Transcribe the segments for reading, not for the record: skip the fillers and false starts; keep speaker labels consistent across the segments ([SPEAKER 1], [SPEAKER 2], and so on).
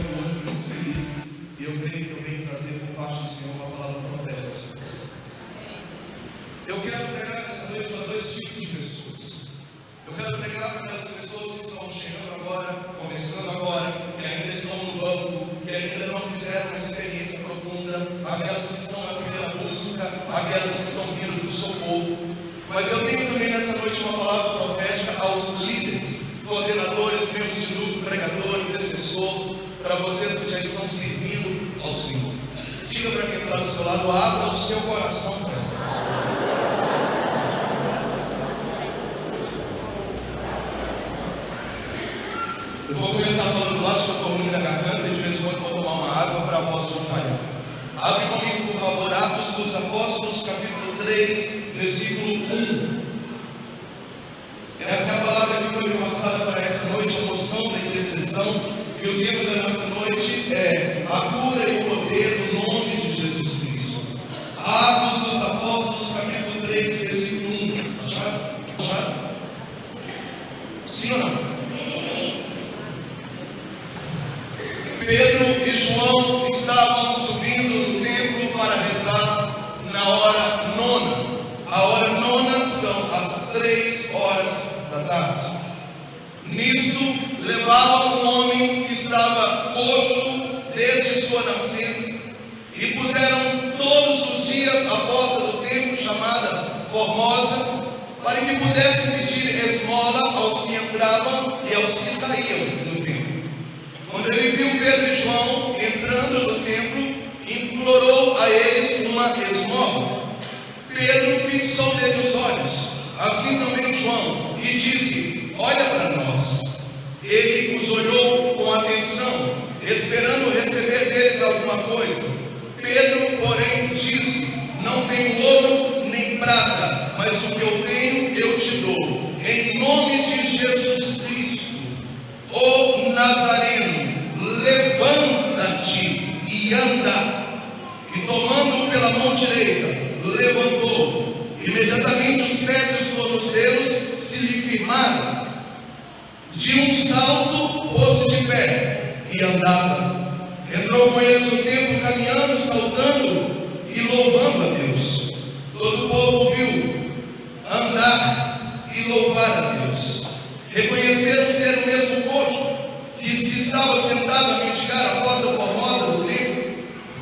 [SPEAKER 1] aqui hoje muito feliz e eu creio que eu venho trazer por parte do Senhor uma palavra profética aos seus. Eu quero pregar nessa noite para dois tipos de pessoas. Eu quero pregar para aquelas pessoas que estão chegando agora, começando agora, que ainda estão no banco, que ainda não fizeram uma experiência profunda, aquelas que estão na primeira busca, aquelas que estão vindo do socorro. Mas eu tenho também nessa noite uma palavra profética aos líderes, coordenadores, membros de grupo, pregador, intercessor, para vocês que já estão servindo ao Senhor. Diga para quem está do seu lado, abra o seu coração para essa. Eu vou começar falando baixo com a coluna da garganta e de vez em quando vou tomar uma água para a voz não falhar. Abre comigo, por favor, Atos dos Apóstolos, capítulo 3, versículo 1. Essa é a palavra que foi passada para essa noite, a moção da intercessão. E o tema da nossa noite é a cura e o poder do nome de Jesus Cristo. Atos dos Apóstolos, capítulo 3, versículo 1. Acharam? Sim ou não? Pedro e João estavam subindo no templo para rezar na hora nona. A hora nona são as 3 horas da tarde. Nisto, levavam um homem que estava coxo desde sua nascença e puseram todos os dias à porta do templo chamada Formosa, para que pudessem pedir esmola aos que entravam e aos que saíam do templo. Quando ele viu Pedro e João entrando no templo, implorou a eles uma esmola. Pedro fixou nele os olhos, assim também João, e disse: olha para nós. Ele os olhou com atenção, esperando receber deles alguma coisa. Pedro, porém, disse: não tenho ouro nem prata, mas o que eu tenho eu te dou. Em nome de Jesus Cristo, o Nazareno, levanta-te e anda. E tomando-o pela mão direita, levantou. Imediatamente os pés e os tornozelos se lhe firmaram. De um salto, pôs-se de pé e andava. Entrou com eles no templo, caminhando, saltando e louvando a Deus. Todo o povo viu andar e louvar a Deus. Reconheceram ser o mesmo coxo que se estava sentado a mendigar a porta formosa do templo.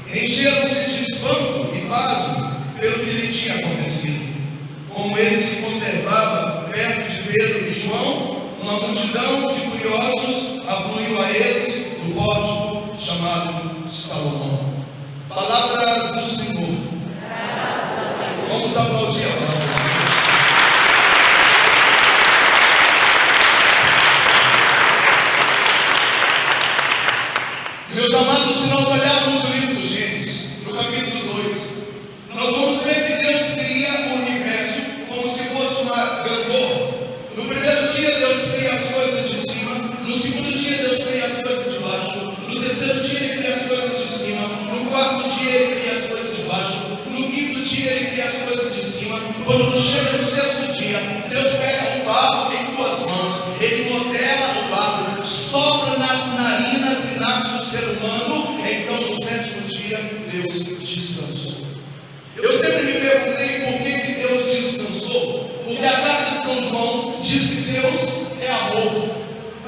[SPEAKER 1] Encheram-se de espanto e pasmo pelo que lhe tinha acontecido. Como ele se conservava perto de Pedro e João, uma multidão de curiosos afluiu a eles no pórtico chamado Salomão. Palavra do Senhor. Vamos aplaudir a palavra de Deus. Meus amados, se nós olharmos o livro do Gênesis, no capítulo 2, nós vamos ver que Deus cria o universo como se fosse uma gangorra. No primeiro dia Deus cria as coisas de cima, no segundo dia Deus cria as coisas de baixo, no terceiro dia Ele cria as coisas de cima, no quarto dia Ele cria as coisas de baixo, no quinto dia Ele cria as coisas de cima. Quando chega no sexto dia, Deus pega o barro em 2 mãos, Ele modela o barro, sopra nas narinas e nasce o ser humano. Então no 7º dia Deus descansou. Eu sempre me perguntei por que Deus descansou, porque a carta de São João diz que Deus é amor,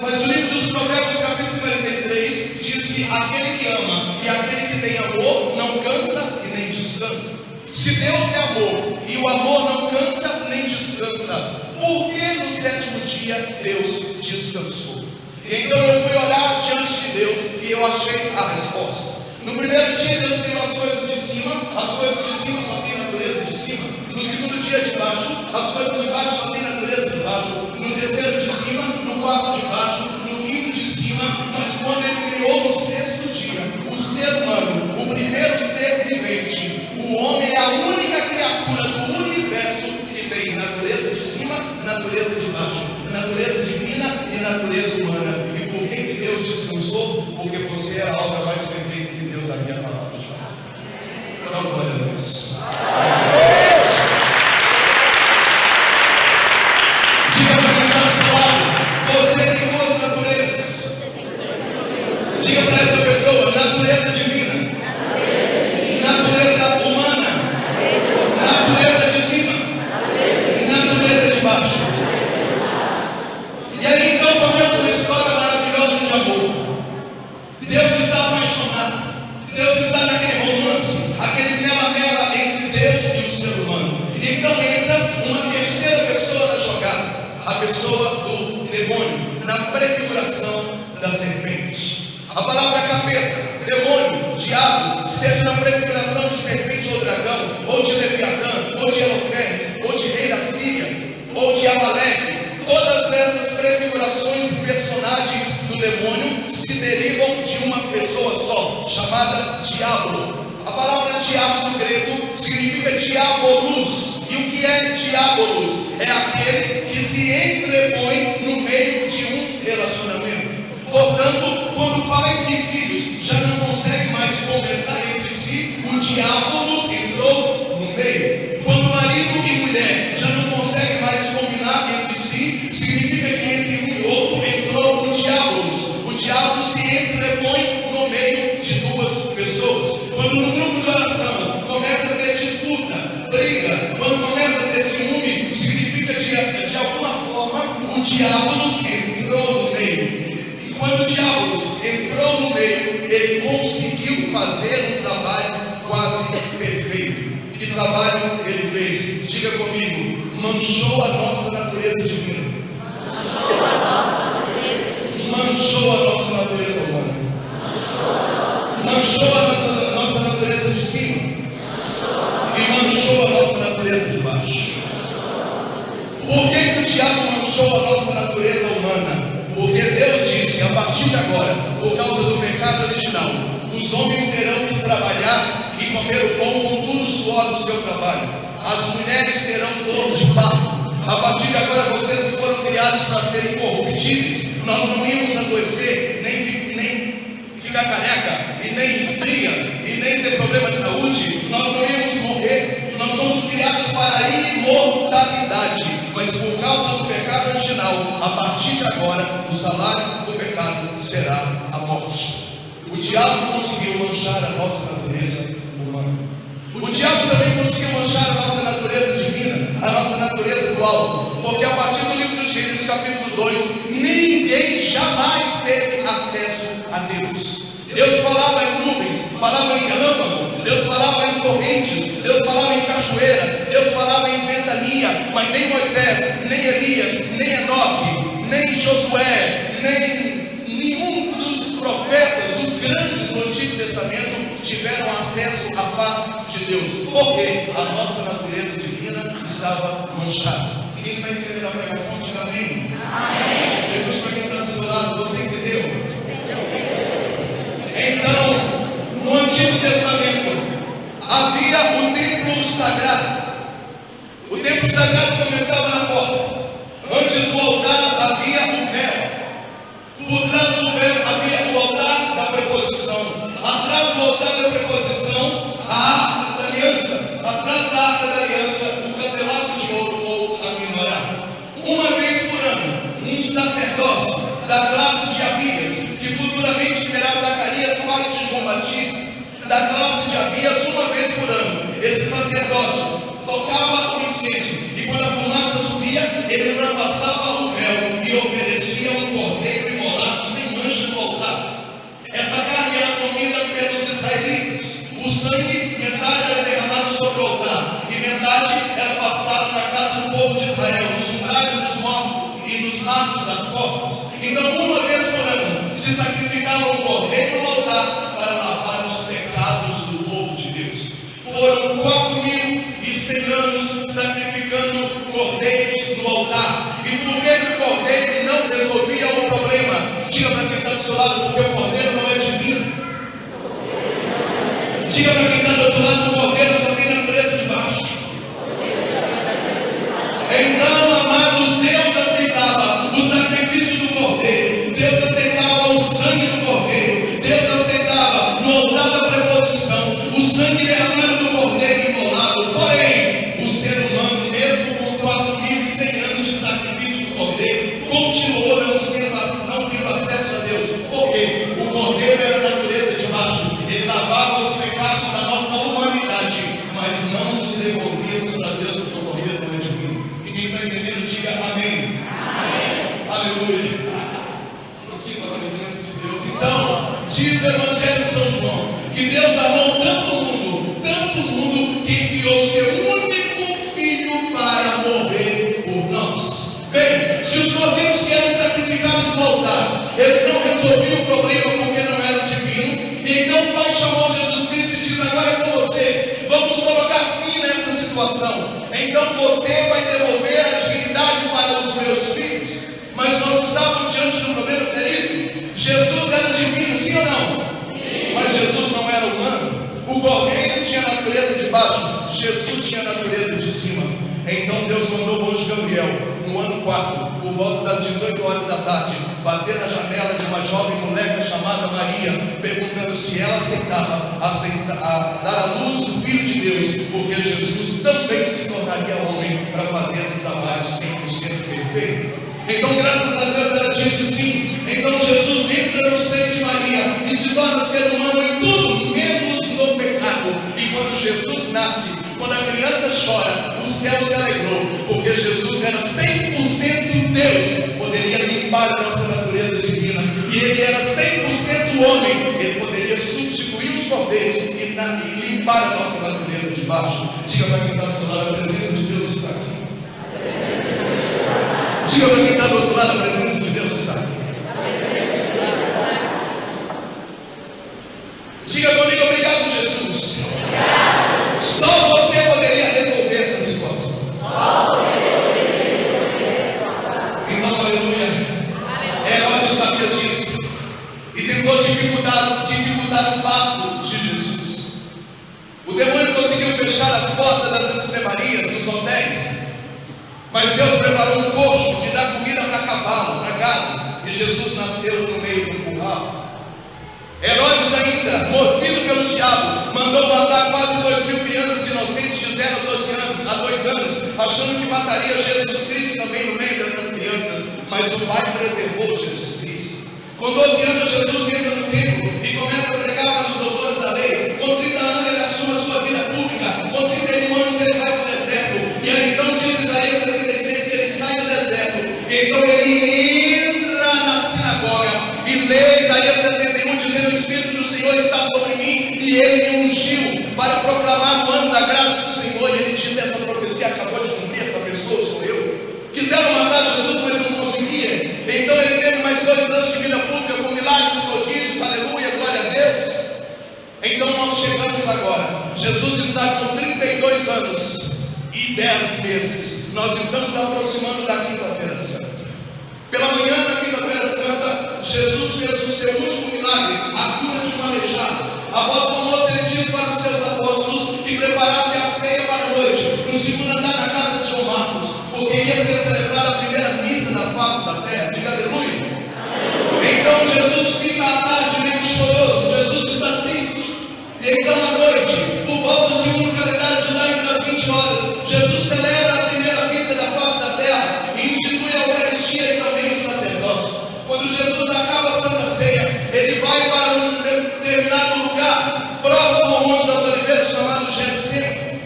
[SPEAKER 1] mas o livro dos Provérbios, capítulo 43, diz que aquele que ama e aquele que tem amor não cansa e nem descansa. Se Deus é amor e o amor não cansa nem descansa, por que no 7º dia Deus descansou? Então eu fui orar diante de Deus e eu achei a resposta. No primeiro dia Deus criou as coisas de cima, as coisas de cima só tem natureza de cima. No segundo dia de baixo, as coisas de baixo só tem natureza de baixo. No terceiro de cima, no quarto de baixo, no quinto de cima. Mas quando Ele criou no 6º dia, o ser humano, o primeiro ser vivente, o homem é a única criatura do universo que tem natureza de cima, natureza de baixo, natureza divina e natureza humana. E por que Deus descansou? Porque você é a obra mais perfeita que Deus havia falado de fazer. Então, glória a Deus. Diga para quem está do seu lado: você tem 2 naturezas. Diga para essa pessoa: da serpente. A palavra capeta, demônio, diabo, seja na prefiguração de serpente ou dragão, ou de Leviatã, ou de Elofene, ou de rei da Síria, ou de Amaleque, todas essas prefigurações e personagens do demônio se derivam de uma pessoa só, chamada diabo. A palavra diabo no grego significa diabolos. E o que é diabolos? É aquele que se entrepõe no meio de um relacionamento. Portanto, quando pais e filhos já não conseguem mais conversar entre si, o diabolos entrou no meio. Quando marido e mulher já não conseguem mais combinar entre si, significa que entre um e outro entrou o diabolos. O diabo se entrepõe no meio de duas pessoas. Quando no grupo de oração começa a ter disputa, briga, quando começa a ter ciúme, significa que de alguma forma o diabolos entrou no meio. E quando o diabolos entrou no meio, ele conseguiu fazer um trabalho quase perfeito. Que trabalho ele fez? Diga comigo, manchou a nossa natureza divina. Manchou a nossa natureza humana. Manchou a nossa natureza de cima. E manchou a nossa natureza de baixo. Por que o diabo manchou a nossa natureza humana? Porque Deus disse, a partir de agora, por causa do pecado original, os homens terão que trabalhar e comer o pão com todo o suor do seu trabalho. As mulheres terão dor de parto. A partir de agora, vocês que foram criados para serem incorruptíveis, nós não íamos adoecer, nem ficar careca, e nem estria, e nem ter problema de saúde. Nós não íamos morrer. Nós somos criados para a imortalidade. Mas por causa do pecado original, a partir de agora, o salário do pecado será a morte. O diabo conseguiu manchar a nossa natureza humana. O diabo também conseguiu manchar a nossa natureza divina, a nossa natureza do alto. Porque a partir do livro de Gênesis, capítulo 2, ninguém jamais teve acesso a Deus. Deus falava em nuvens, falava em relâmpago, Deus falava em torrentes, Deus falava em cachoeira, Deus falava em ventania, mas nem Moisés, nem Elias, nem Enoque, nem Josué, nem nenhum dos profetas, dos grandes do Antigo Testamento tiveram acesso à face de Deus, porque a nossa natureza divina estava manchada. Quem está entendendo a pregação, diga amém. Amém. Jesus, para quem está do seu lado, você entendeu? Então, no Antigo Testamento, havia o templo sagrado. O templo sagrado começava na porta. Antes do altar havia um véu. Por trás do véu havia o altar da preposição. Atrás do altar da preposição, a arca da aliança. Atrás da arca da aliança, o candelabro de ouro ou a menorá. Uma vez por ano, um sacerdócio da classe de Abias, que futuramente será Zacarias, pai de João Batista, da classe de Abias, uma vez por ano, esse sacerdócio tocava o incenso, e quando a fumaça subia, ele ultrapassava o véu e oferecia um cordeiro imolado sem mancha no altar. Essa carne era comida pelos israelitas. O sangue, metade era derramado sobre o altar, e metade era passado na casa do povo de Israel, nos umbrais dos mortos e nos marcos das portas. Então, uma vez por ano, se sacrificava um cordeiro no altar para lavar os pecados do povo de Deus. Foram 4.100 anos sacrificando cordeiros no altar. E por que o cordeiro não resolvia o problema? Diga para quem está do seu lado, porque o cordeiro não é divino. Diga para quem está do outro lado, o cordeiro só tem natureza de baixo. Então, amados, Deus aceitava o sacrifício do cordeiro, Deus aceitava o sangue do cordeiro, Deus aceitava Jesus tinha a natureza de cima. Então Deus mandou o anjo Gabriel, no ano 4, por volta das 18 horas da tarde, bater na janela de uma jovem moleca chamada Maria, perguntando se ela aceitava dar à luz o Filho de Deus, porque Jesus também se tornaria homem para fazer um trabalho 100% perfeito. Então, graças a Deus, ela disse sim. Então Jesus entra no seio de Maria e se torna ser humano em tudo, menos no pecado. E quando Jesus nasce, quando a criança chora, o céu se alegrou, porque Jesus era 100% Deus, poderia limpar a nossa natureza divina, e ele era 100% homem, ele poderia substituir os cordeiros e limpar a nossa natureza de baixo. Diga para quem está do seu lado, a presença de Deus está aqui. Diga para quem está do outro lado, a presença de Deus está aqui. Diga comigo, obrigado, Jesus. Só você poderia resolver essa situação. Irmão, aleluia. Herodes sabia disso e tentou dificultar o pacto de Jesus. O demônio conseguiu fechar as portas das estevarias, dos hotéis, mas Deus preparou um coxo de dar comida para cavalo, para gado, e Jesus nasceu no meio do curral. Herodes ainda, movido pelo diabo, mandou matar quase 2.000 crianças inocentes de 0 a 2 anos, achando que mataria Jesus Cristo também no meio dessas crianças, mas o Pai preservou Jesus Cristo. Com 12 anos Jesus entra no templo e começa a pregar para os doutores da lei. Com 30 anos ele assume a sua vida pública. Com 31 anos ele vai para o deserto, e aí então diz Isaías 66 que ele sai do deserto, e então ele entra na sinagoga e lê Isaías 71 dizendo: o Espírito do Senhor está sobre mim e ele me ungiu para proclamar o ano da graça do Senhor. E ele diz: essa profecia acabou de cumprir, essa pessoa sou eu. Quiseram matar Jesus, mas não conseguiam. Então ele teve mais 2 anos de vida pública com milagres, prodígios, aleluia, glória a Deus. Então nós chegamos agora, Jesus está com 32 anos e 10 meses. Nós estamos aproximando da quinta-feira santa. Pela manhã da quinta-feira santa, Jesus fez o seu último milagre, a cura de um aleijado. Após o almoço, ele disse para os seus apóstolos que preparassem a ceia para a noite, no segundo andar da casa de João Marcos, porque ia ser celebrada a primeira missa da face da terra. Diga aleluia. Então Jesus fica à tarde meio choroso, Jesus está triste. E então à noite, por volta do segundo calendário judaico das 20 horas, Jesus celebra a primeira missa da face da terra e institui a Eucaristia e também o sacerdócio. Quando Jesus acaba a Santa Ceia, ele vai para um determinado lugar, próximo ao Monte das Oliveiras, chamado Getsemane.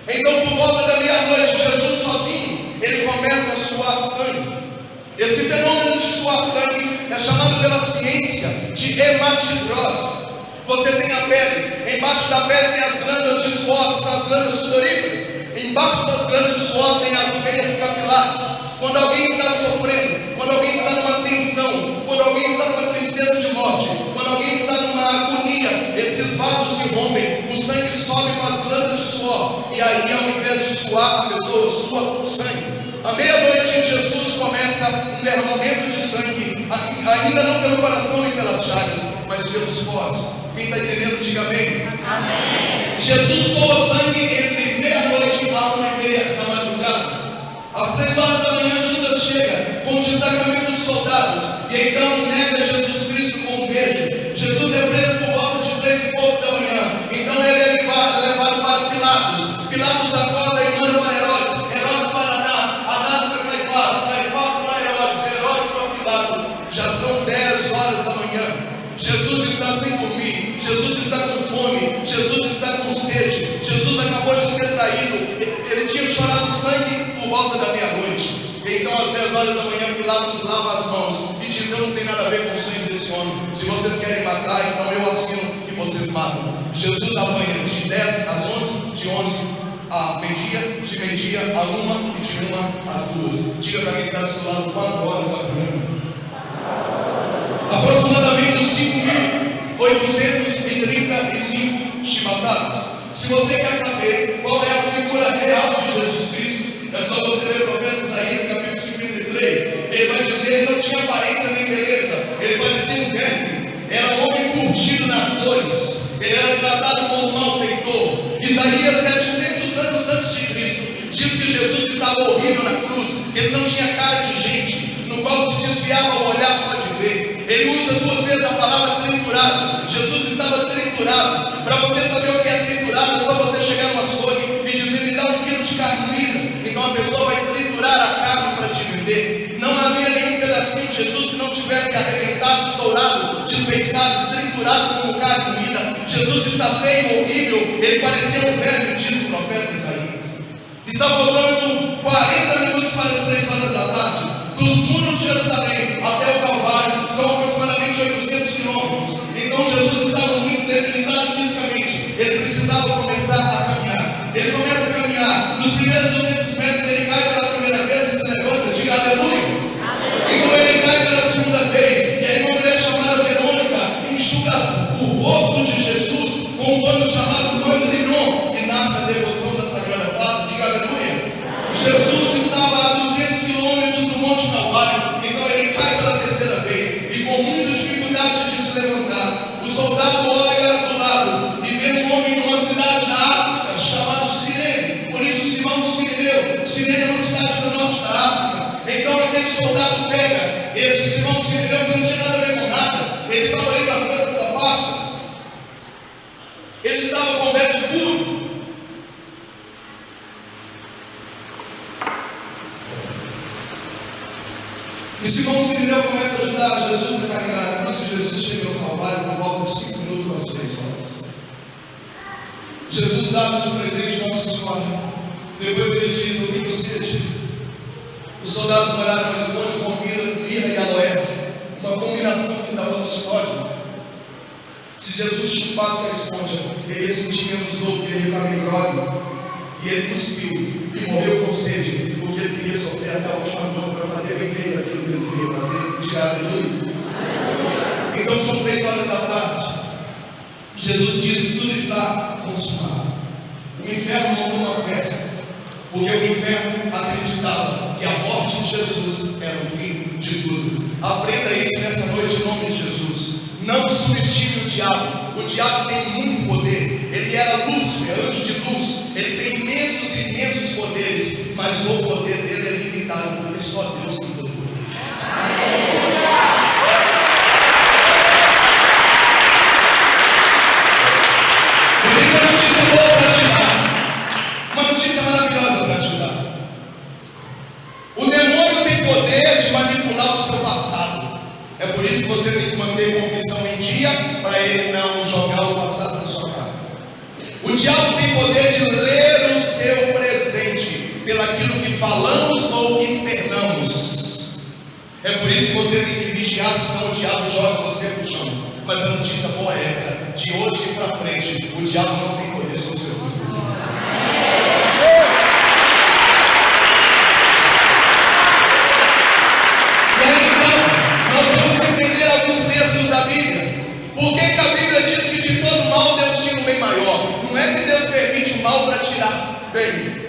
[SPEAKER 1] Então, por volta da meia-noite, Jesus sozinho, ele começa a suar sangue. Esse fenômeno de suar sangue é chamado pela ciência de hematidrose. Você tem a pele, embaixo da pele tem as glândulas de suor, que são as glândulas sudoríparas. Embaixo das glândulas de suor tem as veias capilares. Quando alguém está sofrendo, quando alguém está numa tensão, quando alguém está numa tristeza de morte, quando alguém está numa agonia, esses vasos se rompem, o sangue sobe para as glândulas de suor, e aí ao invés de suar, a pessoa sua o sangue. À meia-noite Jesus começa um derramamento de sangue, ainda não pelo coração e pelas chagas, mas pelos poros. Quem está entendendo, diga amém. Amém. Jesus soa sangue entre meia-noite e 1h30 da madrugada. Às 3 horas da manhã, Judas chega com o destacamento dos soldados e então nega Jesus Cristo com um beijo. Jesus é preso por volta de 3 e pouco da manhã. Então ele é levado para Pilatos. Pilatos acorda e manda para Herodes. Herodes para Anás para Caifás para Herodes para Pilatos. Já são 10 horas da manhã. Jesus está sem dormir, Jesus está com fome, Jesus está com sede, Jesus acabou de ser traído, ele tinha chorado sangue por volta da meia-noite. Então às 10 horas da manhã Pilatos lava as mãos e diz: eu não tenho nada a ver com o sangue desse homem, se vocês querem matar, então eu assino que vocês matam. Jesus apanha de 10 às 11, de 11 a meio-dia, de meio-dia a 1 e de 1 às 2. Diga para quem está do seu lado: 4 horas a manhã. Aproximadamente 5.835 chibatados. Se você quer saber qual é a figura real de Jesus Cristo, é só você ver o profeta Isaías, capítulo 53. Ele vai dizer: ele não tinha aparência nem beleza, ele parecia um verme, era um homem curtido nas dores, ele era tratado como um malfeitor. Isaías 700 anos horrível na cruz, ele não tinha cara de gente, no qual se desviava o olhar só de ver. Ele usa 2 vezes a palavra triturado. Jesus estava triturado. Para você saber o que é triturado, é só você chegar no açougue e dizer: me dá 1 quilo de carne moída. Então a pessoa vai triturar a carne para te vender. Não havia nenhum pedacinho de Jesus que não tivesse arrebentado, estourado, despeçado, triturado como carne moída. Jesus está feio, horrível. Ele parecia um velho, diz o profeta Isaías. Está faltando 40 minutos para as 3 horas da tarde. Dos muros de Jerusalém até o Calvário são aproximadamente 800 quilômetros. Então Jesus estava muito debilitado fisicamente. Ele precisava começar a caminhar. Ele começa a caminhar. Nos primeiros 200 metros ele cai pela primeira vez e se levanta. Diga aleluia. Então ele cai pela segunda vez. E aí uma mulher chamada Verônica enxuga o rosto de Jesus com um pano chamado pano linon, que nasce a devoção da Sagrada Face. Diga aleluia. Jesus estava a 200 quilômetros do Monte Calvário. Então ele cai pela terceira vez e com muita dificuldade de se levantar. O soldado olha do lado e vê um homem numa cidade da África chamado Cirene. Por isso Simão Cireneu. Cirene é uma cidade do norte da África. Então aquele soldado pega esse Simão Cireneu, que não tinha nada a ver com nada. Ele estava ali na França da Páscoa. Ele estava coberto de burro. E Simão Cireneu começa a ajudar Jesus a carregar a cruz. E Jesus chega no Calvário por volta de 5 minutos às 3 horas. Jesus dá de presente Nossa Senhora. Depois ele diz: eu tenho sede. Os soldados olharam para esse monte com mirra e aloés, uma combinação que dava no sódio. Se Jesus chupasse a esponja, ele ia sentir menos louco, ele ia ficar meio grogue. E ele cuspiu e morreu com sede, porque ele queria sofrer até a última dor para fazer bem feito aquilo que ele queria fazer. Diga aleluia. Então são 3 horas da tarde. Jesus disse: tudo está consumado. O inferno montou uma festa, porque o inferno acreditava que a morte de Jesus era o fim de tudo. Aprenda isso nessa noite em nome de Jesus. Não subestime o diabo. O diabo tem muito poder. Ele era Lúcifer, anjo de luz. Ele tem imensos e imensos poderes, mas o poder dele é limitado, porque só Deus tem todo o poder. Eu tenho uma notícia boa para te dar. Uma notícia maravilhosa para te dar. O demônio tem poder de manipular o seu passado. É por isso que você tem que manter a confissão em dia, para ele não jogar o passado na sua cara. O diabo tem poder de ler o seu presente, pelaquilo que falamos ou externamos. É por isso que você tem que vigiar, senão o diabo joga você para o chão. Mas a notícia boa é essa: de hoje para frente, o diabo não tem poder sobre o seu corpo. Da Bíblia. Por que a Bíblia diz que de todo mal Deus tira um bem maior? Não é que Deus permite o mal para tirar bem.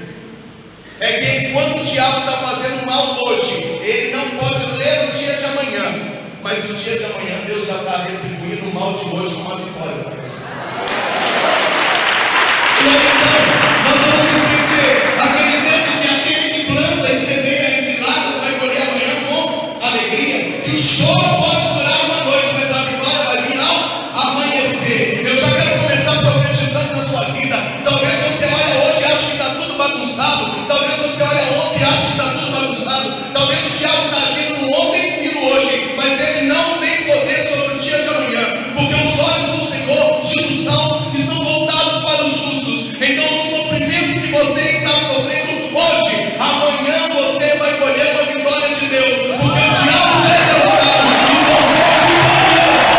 [SPEAKER 1] É que enquanto o diabo está fazendo mal hoje, ele não pode ler o dia de amanhã. Mas no dia de amanhã Deus já está retribuindo o mal de hoje com uma vitória. Então, nós vamos entender aquele texto que aquele que planta e semeia entre lágrimas vai colher amanhã com alegria. E o choro pode durar uma noite, mas a vitória vai vir ao amanhecer. Eu já quero começar profetizando na sua vida. Talvez você olhe hoje e ache que está tudo bagunçado. Talvez você olhe ontem e ache que está tudo bagunçado. Talvez o diabo está agindo no ontem e no hoje, mas ele não tem poder sobre o dia de amanhã, porque os olhos do Senhor, diz o Salmo, estão voltados para os justos. Então o sofrimento que você está sofrendo hoje, amanhã você vai colher uma vitória de Deus, porque o diabo já é derrotado e você é vitorioso.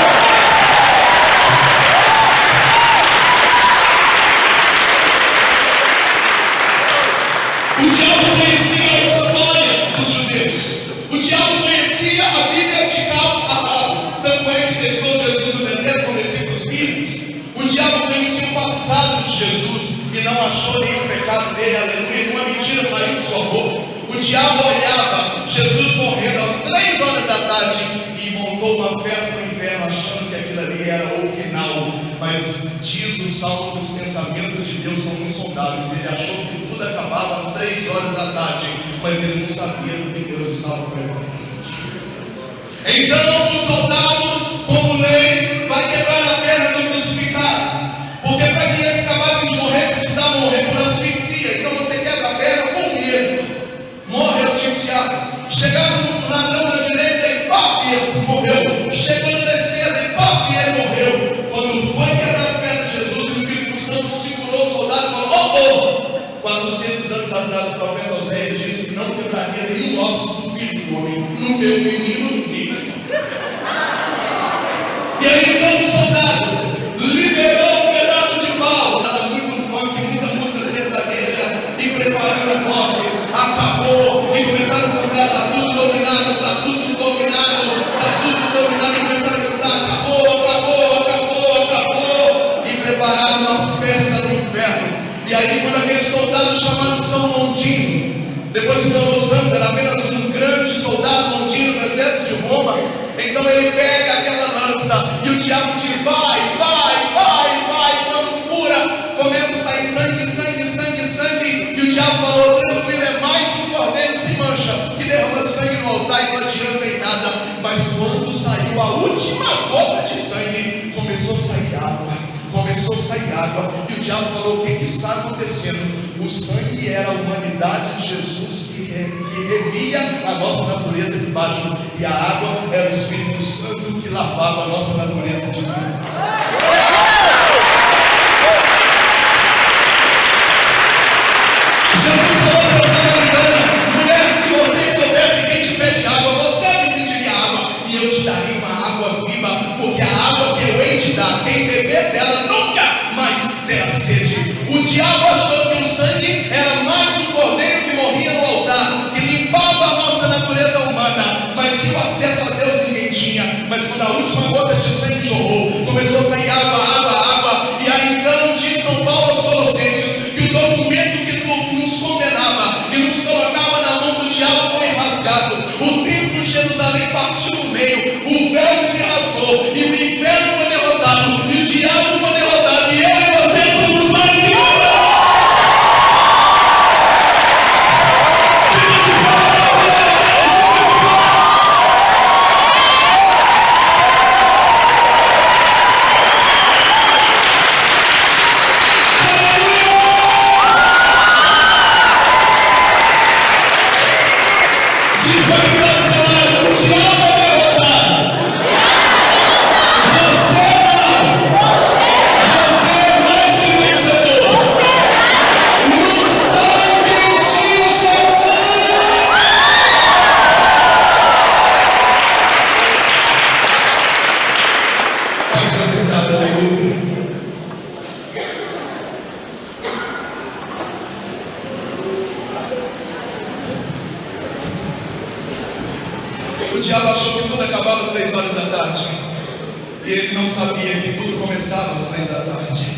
[SPEAKER 1] O diabo conhecia a história dos judeus. O diabo conhecia a Bíblia de cabo a rabo. Tanto é que testou Jesus no deserto com versículos bíblicos. O diabo conhecia o passado de Jesus e não achou nenhum pecado dele, aleluia. Uma mentira saiu de sua boca. O diabo olhava Jesus morrendo às 3 horas da tarde e montou uma festa no inferno, achando que aquilo ali era o final. Mas diz o Salmo que os pensamentos de Deus são insondáveis. Ele achou que tudo acabava às 3 horas da tarde. mas ele não sabia do que Deus estava preparando. Então o soldado, como lei, vai quebrar a perna do crucificado, porque para que eles acabassem de morrer, precisavam morrer por asfixia. Então você quebra a perna com medo, morre asfixiado. Chegava no ladrão da direita e pá, ele morreu. Chegou na esquerda e pá, ele morreu. Quando foi quebrar as pernas de Jesus, o Espírito Santo segurou o soldado e falou: 400 anos atrás o profeta Oséias disse que não quebraria nenhum osso do filho do homem. Não deu menino, ninguém. E aí então o soldado liberou um pedaço de pau. Muito funk, muita música sertaneja, e preparando o corte. Acabou, e começaram a cantar: está tudo dominado, está tudo dominado, está tudo dominado. E começaram a cantar: acabou, acabou, acabou, acabou. E prepararam uma festa no inferno. E aí quando aquele soldado chamado São Mondino, depois se tornou santo, era apenas um grande soldado Mondino do exército de Roma, então ele pega aquela lança e o diabo diz: vai, vai, vai, vai. Quando fura, começa a sair sangue, sangue, sangue, sangue. E o diabo falou: tranquilo, é mais um cordeiro sem mancha que derrama sangue no altar e não adianta em nada. Mas quando saiu a última gota de sangue, começou a sair água. Começou a sair água, e o diabo falou: o que está acontecendo? O sangue era a humanidade de Jesus que remia a nossa natureza de baixo, e a água era o Espírito Santo que lavava a nossa natureza de cima. Jesus falou para essa samaritana: mulher, se vocês soubessem quem te pede água, você me pediria água, e eu te daria uma água viva, porque a água que eu hei de dar, quem beber dela nunca mais terá sede. O diabo achou que o sangue era mais um cordeiro que morria no altar, que limpava a nossa natureza humana, mas o acesso a Deus ninguém tinha. Mas quando a última gota de sangue jorrou, começou a sair água, água, água. E aí então diz São Paulo aos Colossenses que o documento que nos condenava e nos colocava na mão do diabo foi rasgado. O templo de Jerusalém partiu no meio, o véu se rasgou, e o inferno foi derrotado, e o diabo foi derrotado, e eu e você somos mais que o diabo achou que tudo acabava às 3 horas da tarde, e ele não sabia que tudo começava às 3 da tarde.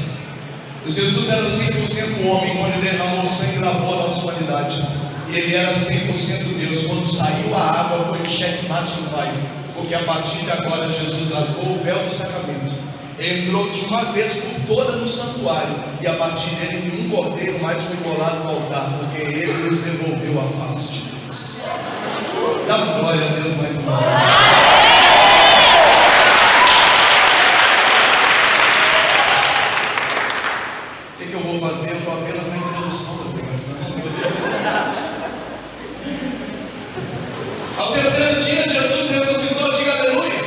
[SPEAKER 1] Jesus era 100% homem quando ele derramou o sangue e lavou a nossa humanidade, e ele era 100% Deus. Quando saiu a água foi checkmate no pai, porque a partir de agora Jesus rasgou o véu do sacramento, entrou de uma vez por toda no santuário, e a partir dele nenhum cordeiro mais foi imolado no altar, porque ele nos devolveu a face de Deus. Dá glória a Deus mais uma vez. O que eu vou fazer? Eu estou apenas na introdução da pregação. Ao terceiro dia, Jesus ressuscitou. Diga aleluia.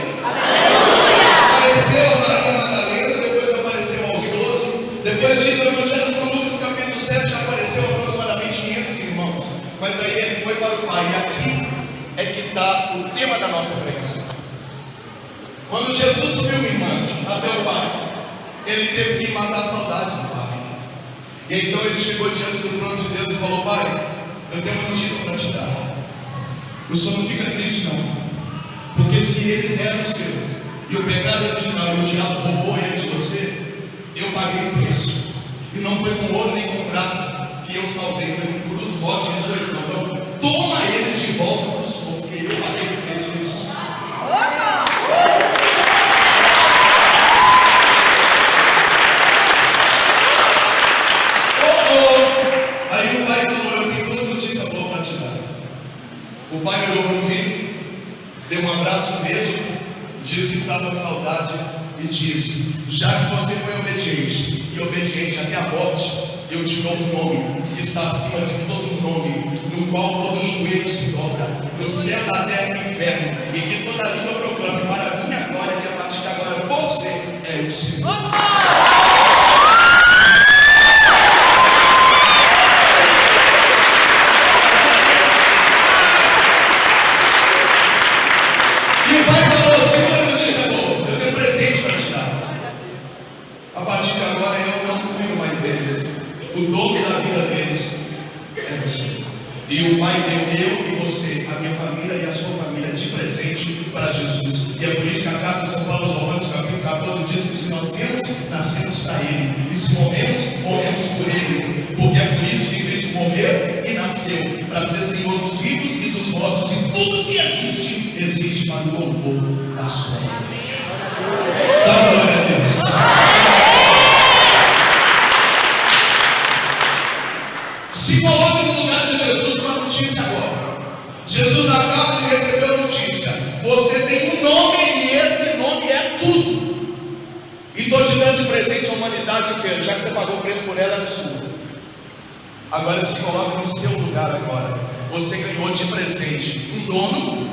[SPEAKER 1] Apareceu a Maria Madalena, depois apareceu aos 12. Depois diz o Evangelho de São Lucas, capítulo 7, apareceu aproximadamente 500 irmãos. Mas aí ele foi para o Pai. E aqui é que está o tema da nossa pregação. Quando Jesus subiu, irmã, até o Pai, ele teve que matar a saudade do Pai. E então ele chegou diante do trono de Deus e falou: Pai, eu tenho uma notícia para te dar. O senhor não fica triste não, porque se eles eram seus, e o pecado original e o diabo roubou ele de você, eu paguei o preço. E não foi com ouro nem com prata que eu salvei, foi com cruz, morte e ressurreição. Então toma eles de volta para o Senhor, porque eu paguei o preço deles são seus. Aí o pai falou: eu tenho toda notícia boa para te dar. O pai olhou para o filho, deu um abraço, um beijo, disse que estava com saudade e disse: já que você foi obediente e obediente até a morte, eu te dou um nome que está acima de todo nome, no qual todo joelho se dobra, no céu, na terra e no inferno, e que toda língua proclame para a minha glória que a partir de agora você é o Senhor. E o pai falou: segura notícia boa, eu tenho presente para te dar. A partir de agora eu não cuido mais deles. O dono da vida deles é você. E o Pai deu eu e você, a minha família e a sua família, de presente para Jesus. E é por isso que a carta de São Paulo aos Romanos, capítulo 14, diz que se nós temos, nascemos para Ele. E se morremos, morremos por Ele. Porque é por isso que Cristo morreu e nasceu, para ser Senhor dos vivos e dos mortos. E tudo que existe para o louvor da sua vida. Dá glória a Deus. Se coloque no lugar de Jesus com a notícia agora. Jesus acaba de receber a notícia. Você tem um nome e esse nome é tudo. E estou te dando de presente a humanidade inteira. Já que você pagou o preço por ela, é sua. Agora se coloque no seu lugar agora. Você ganhou de presente um dono,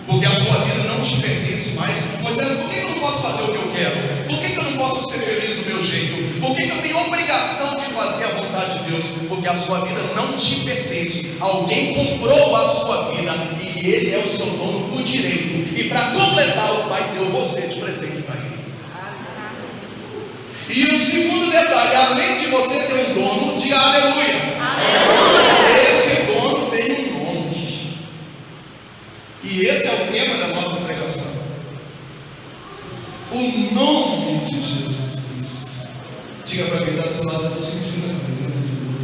[SPEAKER 1] porque a sua vida não te pertence mais. Moisés, por que eu não posso fazer o que eu quero? Por que eu não posso ser feliz do meu jeito? Por que eu tenho obrigação de fazer a vontade de Deus? Porque a sua vida não te pertence. Alguém comprou a sua vida e Ele é o seu dono por direito. E para completar, o Pai deu você de presente para Ele. E o segundo detalhe, além de você ter um dono, diga aleluia. Aleluia. Esse dono tem um nome. E esse é o tema da nossa pregação. O nome de Jesus Cristo. Diga para quem está do seu lado: eu estou sentindo a presença de Deus.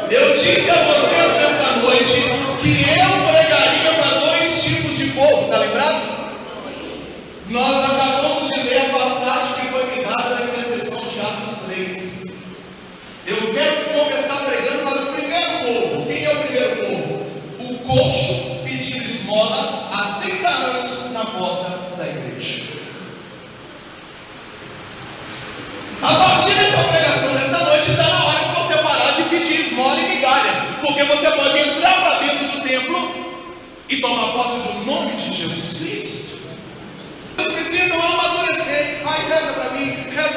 [SPEAKER 1] Eu disse a vocês nessa noite que eu pregaria para dois tipos de povo, está lembrado? Nós acabamos de ler a passagem que foi me dada na intercessão de Atos 3. Eu quero começar pregando para o primeiro povo. Quem é o primeiro povo? O coxo pedindo esmola há 30 anos na porta da igreja. A partir dessa pregação dessa noite, está na hora de você parar de pedir esmola e migalha, porque você pode entrar para dentro do templo e tomar posse do nome de Jesus Cristo. Vocês precisam amadurecer. Ai, reza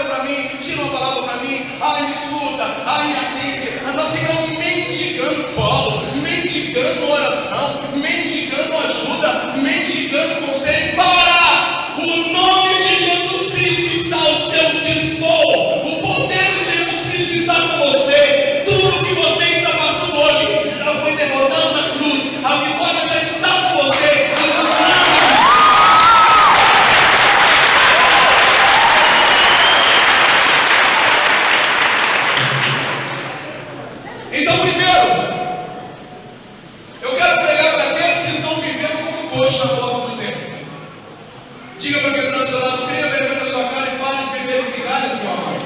[SPEAKER 1] para mim, tira uma palavra para mim. Ai, me escuta, ai, me atende. Nós ficamos mendigando colo, mendigando oração, mendigando ajuda, mendigando conselho. Para! O nome de Jesus Cristo está ao seu dispor. O poder de Jesus Cristo está com você. Tudo que você está passando hoje já foi derrotado na cruz. A vitória já está com você. Então, primeiro, eu quero pregar para aqueles que estão vivendo como coxo na porta do templo. Diga para quem está do seu lado: cria vergonha na sua cara e pare de viver com migalhas, meu amado.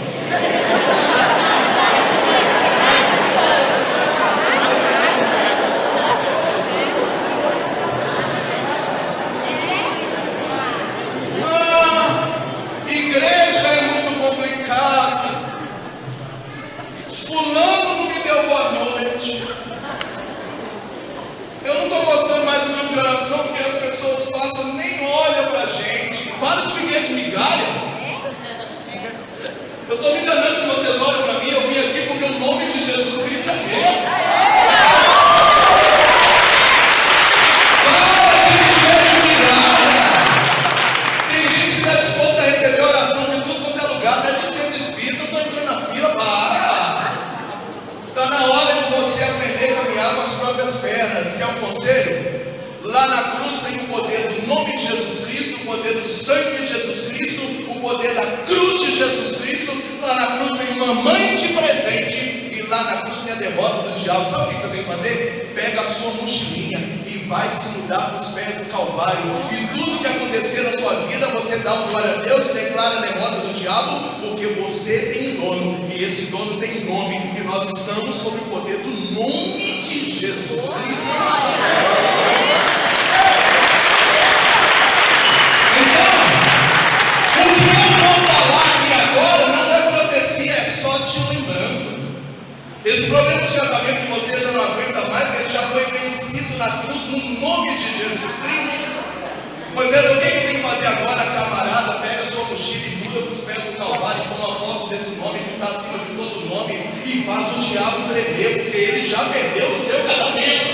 [SPEAKER 1] Igreja é muito complicado. Fulano não me deu boa noite. Eu não estou gostando mais do grupo de oração, porque as pessoas passam, nem olham para a gente. Para de viver de migalha. Eu estou me enganando se vocês olham para mim. Eu vim aqui porque o nome de Jesus Cristo é meu. Para de viver de migalha. Tem gente que está disposta a receber oração de tudo quanto é lugar. Até de centro espírita, eu estou entrando na fila. Para. Está na hora de você aprender a caminhar com as próprias pernas. Quer um conselho? Lá na cruz tem o poder do nome de Jesus Cristo, o poder do sangue de Jesus Cristo, o poder da cruz de Jesus Cristo. Lá na cruz tem uma mãe de presente e lá na cruz tem a derrota do diabo. Sabe o que você tem que fazer? Pega a sua mochilinha e vai se mudar para os pés do Calvário. E tudo que acontecer na sua vida, você dá glória a Deus e declara a derrota do diabo, porque você tem um dono e E esse dono tem nome, e nós estamos sob o poder do nome de Jesus Cristo. Então, o que eu vou falar aqui agora não é profecia, é só te lembrando. Esse problema de casamento que você já não aguenta mais, ele já foi vencido na cruz no nome de Jesus Cristo. Moisés, o que ele tem que fazer agora, camarada? Pega a sua mochila e muda para os pés do Calvário, toma posse desse nome que está acima de todo nome e faz o diabo tremer, porque ele já perdeu o seu casamento.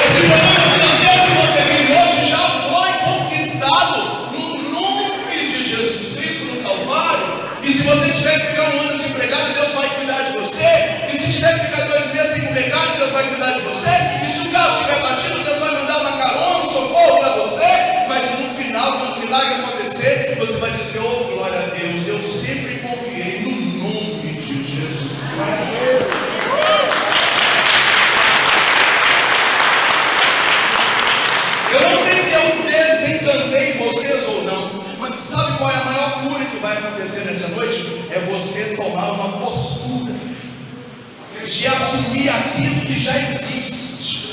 [SPEAKER 1] Esse problema financeiro que você vive hoje já foi conquistado no nome de Jesus Cristo no Calvário. E se você tiver que ficar um ano desempregado, Deus vai cuidar de você. E se tiver que ficar 2 meses sem comer carne, Deus vai cuidar de você. E se o carro estiver batido, Deus vai mandar uma carona, um socorro para você. Mas no final, quando o milagre acontecer, você vai dizer: oh, glória a Deus, eu sempre confiei no nome de Jesus. Eu não sei se eu desencantei vocês ou não, mas sabe qual é a maior cura que vai acontecer nessa noite? É você tomar uma postura de assumir aquilo que já existe.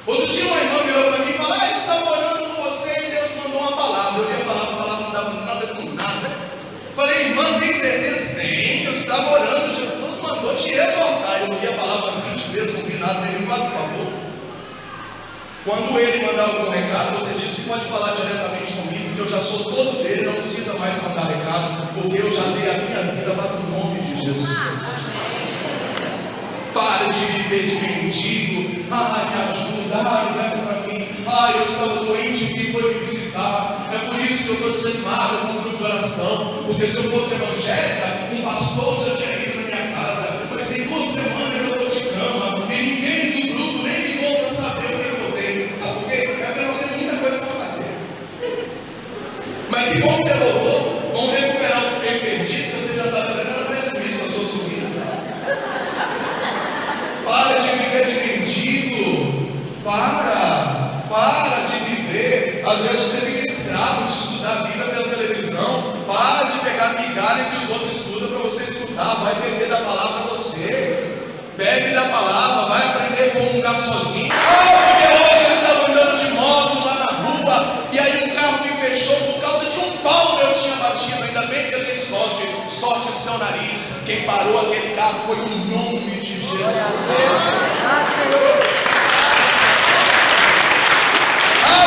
[SPEAKER 1] Outro dia uma irmã virou para mim e falou: eu estava orando com você e Deus mandou uma palavra. Eu li a palavra não dava nada com nada. Falei: irmã, tem certeza? Tem, eu estava orando, Jesus mandou te exortar. Eu li a palavra umas 20 vezes, não vi nada. Ele falou: por favor. Quando ele mandar algum recado, você diz que pode falar diretamente comigo, que eu já sou todo dele, não precisa mais mandar recado, porque eu já dei a minha vida para o nome de Jesus Cristo. Para de viver de mendigo. Ai, me ajuda, ai, reza para mim. Ai, eu estava doente e foi me visitar. É por isso que eu estou desanimado com o grupo de oração, porque se eu fosse evangélica, um pastor já tinha ido na minha casa. Mas em 2 semanas eu estou de cama, e ninguém do grupo nem ligou para saber o que eu voltei. Sabe por quê? Porque nós temos muita coisa para fazer. Mas que bom que você voltou. Vamos recuperar o tempo perdido, que você já está fazendo prejuízo com a sua subida. Para de viver de mendigo. Para de viver. Às vezes você fica escravo de estudar a Bíblia pela televisão. Para de pegar migalha que os outros estudam para você escutar. Vai beber da palavra você. Bebe da palavra, vai aprender como comungar sozinho. Porque hoje eu estava andando de moto lá na rua, e aí um carro me fechou por causa de um pau que eu tinha batido. Ainda bem que eu dei sorte no seu nariz. Quem parou aquele carro foi o nome de Jesus.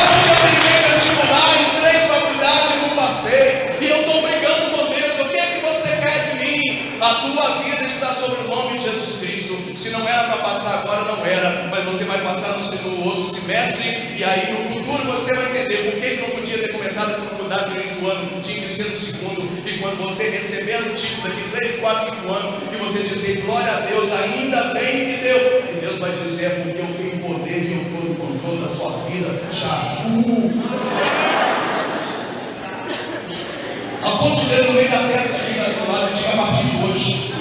[SPEAKER 1] Porque eu briguei vestibular em 3 faculdades e não passei, e eu estou brigando com Deus. O que é que você quer de mim? A tua vida está sobre o nome de Jesus Cristo. Se não era para passar agora, não era, mas você vai passar no outro semestre, e aí no futuro você vai entender por que não podia ter começado essa faculdade no início do ano, tinha que ser no segundo. E quando você receber o título daqui 3, 4, 5 anos, e você dizer glória a Deus, ainda bem que deu, e Deus vai dizer: é porque eu tenho poder e eu estou no controle da sua vida. Já a ponte dele no meio da testa aqui na sua lado, a partir de hoje,